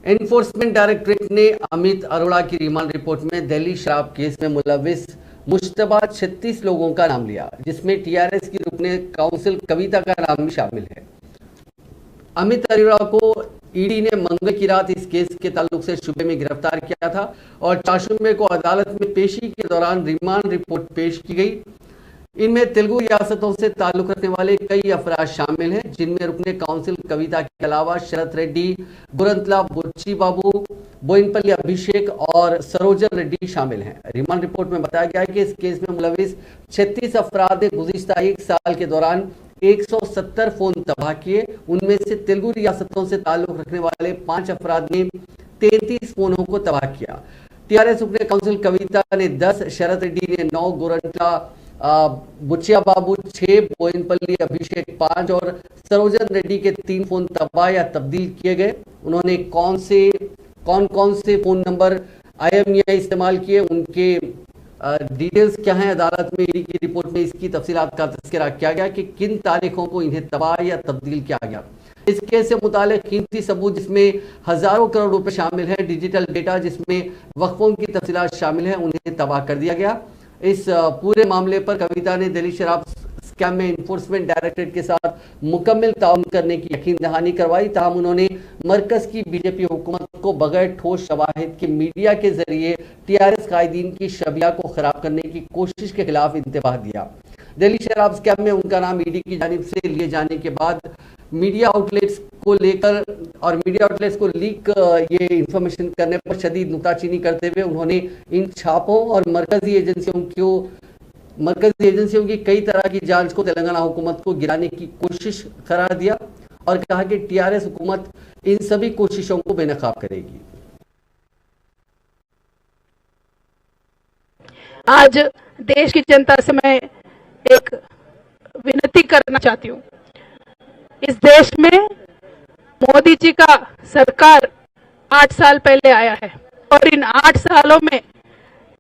Enforcement directorate ने अमित अरोड़ा की remand report में दिल्ली शराब केस में मुलविस मुश्तबा 36 लोगों का नाम लिया, जिसमें टीआरएस की रुकने काउंसिल कविता का नाम भी शामिल है। अमित अरोड़ा को ईडी ने मंगल की रात इस केस के ताल्लुक से शुबे में गिरफ्तार किया था और 4 जुम्मे को अदालत में पेशी के दौरान रिमांड रिपोर्ट पेश की गई। इनमें तेलुगु रियासतों से ताल्लुक रखने वाले कई अफराद शामिल हैं, जिनमें रुकने काउंसिल कविता के अलावा शरत रेड्डी, गुरंतला बुच्ची बाबू, बोइनपल्ली अभिषेक और सरोजन रेड्डी शामिल हैं। रिमांड रिपोर्ट में बताया गया है कि इस केस में मुलविस 36 अफराद ने गुज़िश्ता 1 साल के दौरान 170 फोन तबाह किए। उनमें से तेलुगु रियासतों से ताल्लुक रखने वाले 5 अफराद ने 33 फोनों को तबाह किया। टीआरएस रुकने काउंसिल कविता ने 10, शरत रेड्डी ने 9, गुरंतला बुचिया बाबू 6, बोइनपल्ली अभिषेक 5 और सरोजन रेड्डी के 3 फोन तबाह या तब्दील किए गए। उन्होंने कौन कौन से फोन नंबर IMEI इस्तेमाल किए, उनके डिटेल्स क्या हैं, अदालत में ईडी की रिपोर्ट में इसकी तफसीलात का तज़किरा किया गया कि किन तारीखों को इन्हें तबाह या तब्दील किया गया। इस केस से मुतालिक कीमती सबूत जिसमें हजारों करोड़ रुपए शामिल है, डिजिटल डेटा जिसमें वक्फों की तफसीलात शामिल है, उन्हें तबाह कर दिया गया। इस पूरे मामले पर कविता ने दिल्ली शराब स्कैम में एनफोर्समेंट डायरेक्टरेट के साथ मुकम्मल ताउन करने की यकीन दहानी करवाई। ताहम उन्होंने मरकज की बीजेपी हुकूमत को बगैर ठोस शवाहिद के मीडिया के जरिए टीआरएस कायदीन की शबिया को खराब करने की कोशिश के खिलाफ इंतबाह दिया। दिल्ली शराब स्कैम में उनका नाम ईडी की जानिब से लिए जाने के बाद मीडिया आउटलेट्स को लेकर और मीडिया आउटलेट्स को लीक ये इंफॉर्मेशन करने पर शदीद नुक्ताचीनी करते हुए उन्होंने इन छापों और मरकजी एजेंसियों की कई तरह की जांच को तेलंगाना हुकूमत को गिराने की कोशिश करार दिया और कहा कि टीआरएस हुकूमत इन सभी कोशिशों को बेनकाब करेगी। आज देश की जनता से मैं एक विनती करना चाहती हूँ। इस देश में मोदी जी का सरकार 8 साल पहले आया है और इन 8 सालों में